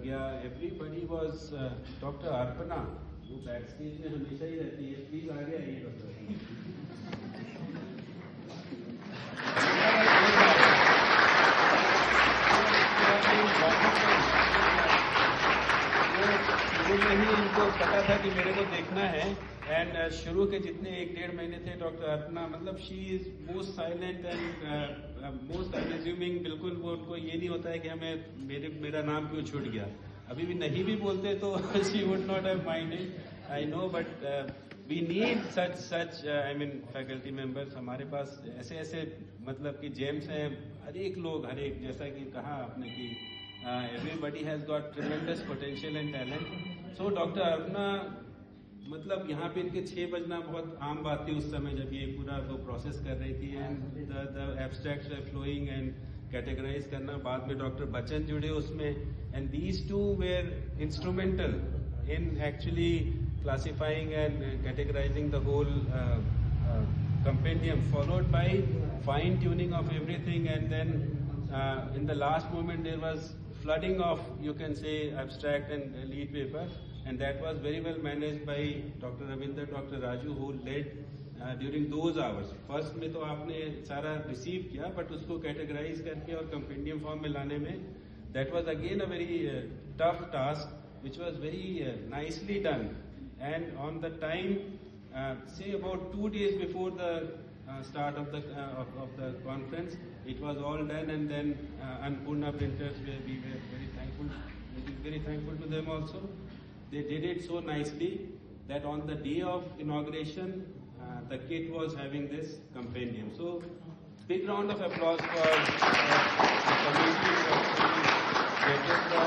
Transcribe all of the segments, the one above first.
Yeah, everybody was Dr. Arpana, वो backstage में हमेशा ही रहती है. Please आगे आइए डॉक्टर. शुरू में ही इनको पता था कि मेरे को देखना है. एंड शुरू के जितने 1-1.5 महीने थे डॉक्टर अर्पणा, मतलब she is most silent and most अनअज्यूमिंग. बिल्कुल वो उनको ये नहीं होता है कि हमें मेरा नाम क्यों छूट गया. अभी भी नहीं भी बोलते तो she would not have minded, I know. But we need such I mean faculty members. हमारे पास ऐसे मतलब कि जेम्स हैं. हर एक जैसा कि कहा आपने कि everybody has got tremendous potential and talent. So doctor Arpana, मतलब यहाँ पे इनके 6 बजना बहुत आम बात थी उस समय जब ये पूरा वो प्रोसेस कर रही थी. And the abstracts were flowing and categorise करना. बाद में डॉक्टर बच्चन जुड़े उसमें. And these two were instrumental in actually classifying and categorising the whole compendium, followed by fine tuning of everything. And then in the last moment there was flooding of, you can say, abstract and lead paper, and that was very well managed by Dr. Ravinder, Dr. Raju, who led during those hours. First में तो आपने सारा receive किया, but उसको categorize करके और compendium form में लाने में, that was again a very tough task, which was very nicely done. And on the time, say about 2 days before the start of the conference, it was all done. And then Annapurna Printers, we were very thankful to them also. They did it so nicely that on the day of inauguration, the kit was having this compendium. So big round of applause for the committee who created the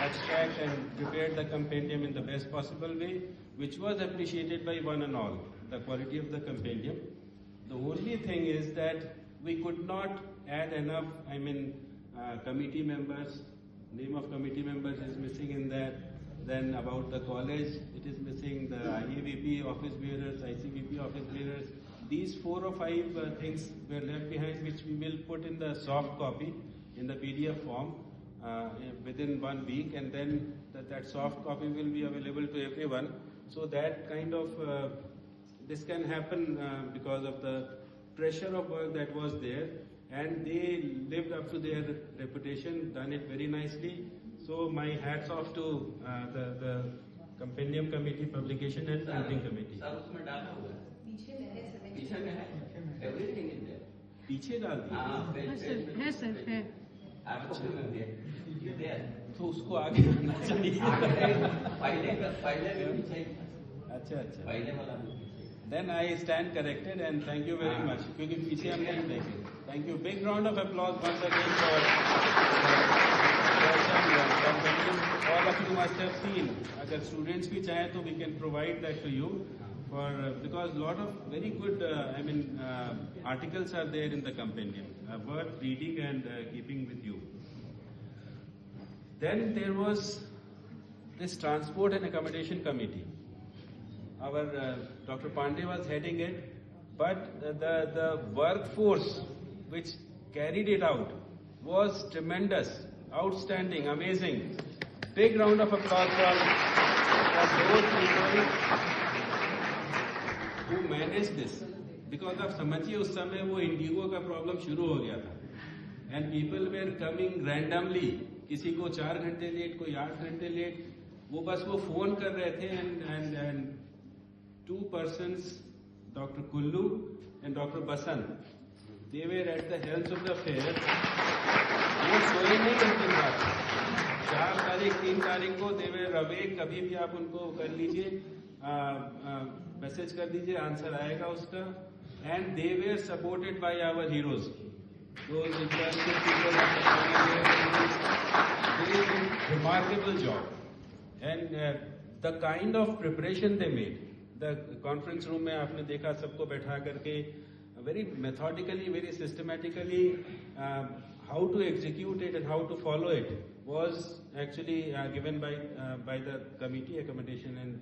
abstract and prepared the compendium in the best possible way, which was appreciated by one and all, the quality of the compendium. The only thing is that we could not add enough, committee members. Name of committee members is missing in that. Then about the college, it is missing the IAVP office bearers, ICVP office bearers. These 4 or 5 things were left behind, which we will put in the soft copy in the PDF form within 1 week, and then that soft copy will be available to everyone. So that kind of this can happen because of the pressure of work that was there, and they lived up to their reputation, done it very nicely. So my hats off to the compendium committee, publication and printing committee. Sir उसमें डाला हुआ है, पीछे में है, everything is there. पीछे डाल दिया है सर है. आपको मिल गया, ये there. तो उसको आगे करना चाहिए. पहले भी पीछे. अच्छा. पहले वाला भी पीछे. Then I stand corrected and thank you very much. क्योंकि पीछे हम नहीं देखे. Thank you. Big round of applause once again for all of you must have seen. अगर students भी चाहें तो we can provide that to you. Because lot of very good articles are there in the compendium, worth reading and keeping with you. Then there was this transport and accommodation committee. Our Dr. Pandey was heading it, but the workforce which carried it out was tremendous, outstanding, amazing. Big round of applause for those people who managed this. Because आप समझिए उस समय वो Indigo का problem शुरू हो गया था. And people were coming randomly. किसी को 4 घंटे लेट, कोई 8 घंटे लेट. वो फोन कर रहे थे. And 2 persons, Dr. Kullu and Dr. Basan, they were at the helms of the affair. वो सोए नहीं करते बात. 4 तारीख 3 तारीख को they were awake. कभी भी आप उनको कर लीजिए, मैसेज कर दीजिए, आंसर आएगा उसका. And they were supported by our heroes. Those interested people they did a remarkable job. And the kind of preparation they made. The conference room में आपने देखा सबको बैठा करके very methodically, very systematically how to execute it and how to follow it was actually given by the committee, accommodation and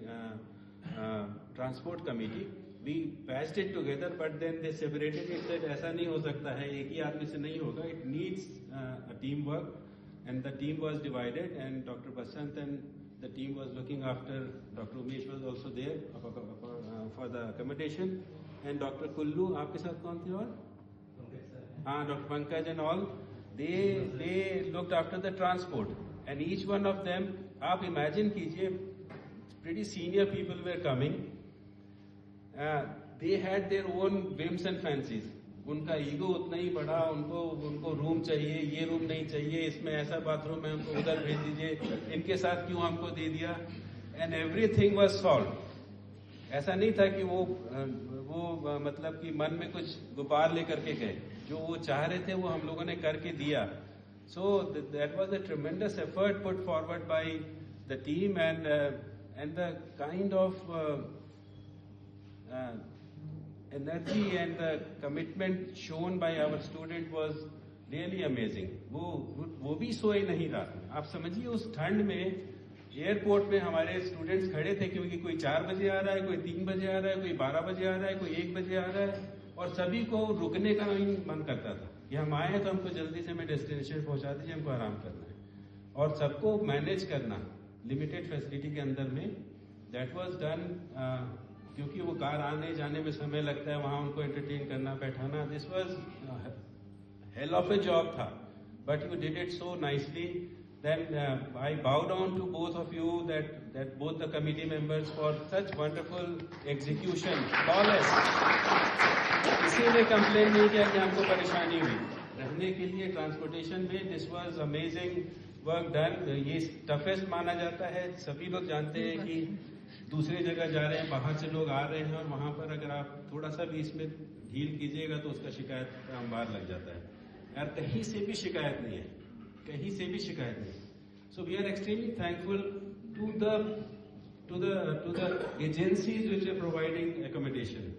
transport committee. We patched it together, but then they separated it. Said ऐसा नहीं हो सकता है, एक ही आदमी से नहीं होगा. It needs a teamwork. and the team was divided, and Dr. Basant and the team was looking after. Dr. Umesh was also there for the accommodation, and Dr. Kullu, आपके साथ कौन थे और? हाँ, Dr. Pankaj and all. They looked after the transport, and each one of them, आप imagine कीजिए, pretty senior people were coming. They had their own whims and fancies. उनका ego उतना ही बड़ा, उनको रूम चाहिए, ये रूम नहीं चाहिए, इसमें ऐसा बाथरूम है, हमको उधर भेज दीजिए, इनके साथ क्यों हमको दे दिया, एंड एवरीथिंग वाज सॉल्व। ऐसा नहीं था कि वो मतलब कि मन में कुछ गुबार लेकर के गए, जो वो चाह रहे थे वो हम लोगों ने करके दिया। So that was a ट्रेमेंडस effort put forward by the team, and the kind of energy and the commitment shown by our student was really amazing. वो भी सोए नहीं रात में। आप समझिए उस ठंड में एयरपोर्ट में हमारे स्टूडेंट्स खड़े थे, क्योंकि कोई 4 बजे आ रहा है, कोई 3 बजे आ रहा है, कोई 12 बजे आ रहा है, कोई 1 बजे आ रहा है, और सभी को रुकने का नहीं मन करता था कि हम आए तो हमको जल्दी से हमें डेस्टिनेशन पहुंचा दीजिए, हमको आराम करना है, और सबको मैनेज करना लिमिटेड फैसिलिटी के अंदर में। दैट वाज डन, क्योंकि वो कार आने जाने में समय लगता है, वहां उनको एंटरटेन करना, बैठाना, this was hell of a job था, but you did it so nicely. Then I bow down to both of you, that both the committee members for such wonderful execution, flawless. किसी ने complain नहीं किया कि हमको परेशानी हुई रहने के लिए, ट्रांसपोर्टेशन में। This was amazing work done. ये टफेस्ट माना जाता है, सभी लोग जानते हैं कि दूसरी जगह जा रहे हैं, बाहर से लोग आ रहे हैं, और वहां पर अगर आप थोड़ा सा भी इसमें ढील कीजिएगा तो उसका शिकायत का अंबार लग जाता है। यार कहीं से भी शिकायत नहीं है, कहीं से भी शिकायत नहीं। So we are extremely thankful to the agencies which are providing accommodation,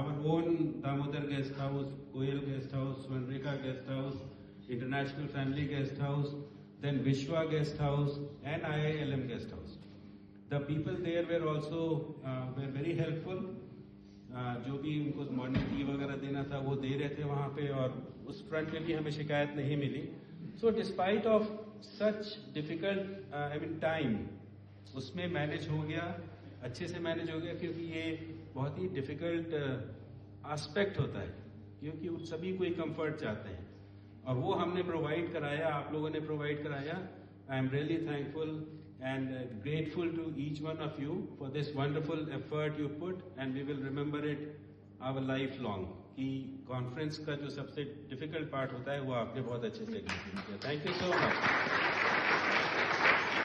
our own Damodar guest house, Koyal guest house, Swarnarekha guest house, international family guest house, then Vishwa guest house and IILM guest house. The people there were also were very helpful. जो भी उनको morning tea वगैरह देना था वो दे रहे थे वहाँ पे, और उस फ्रंट में भी हमें शिकायत नहीं मिली। So despite of such difficult time, उसमें मैनेज हो गया, अच्छे से मैनेज हो गया, क्योंकि ये बहुत ही डिफिकल्ट एस्पेक्ट होता है, क्योंकि सभी कोई कंफर्ट चाहते हैं, और वो हमने प्रोवाइड कराया, आप लोगों ने प्रोवाइड कराया। I am really thankful and grateful to each one of you for this wonderful effort you put, and we will remember it our life long. कि कॉन्फ्रेंस का जो सबसे डिफिकल्ट पार्ट होता है वो आपने बहुत अच्छे से किया। Thank you so much.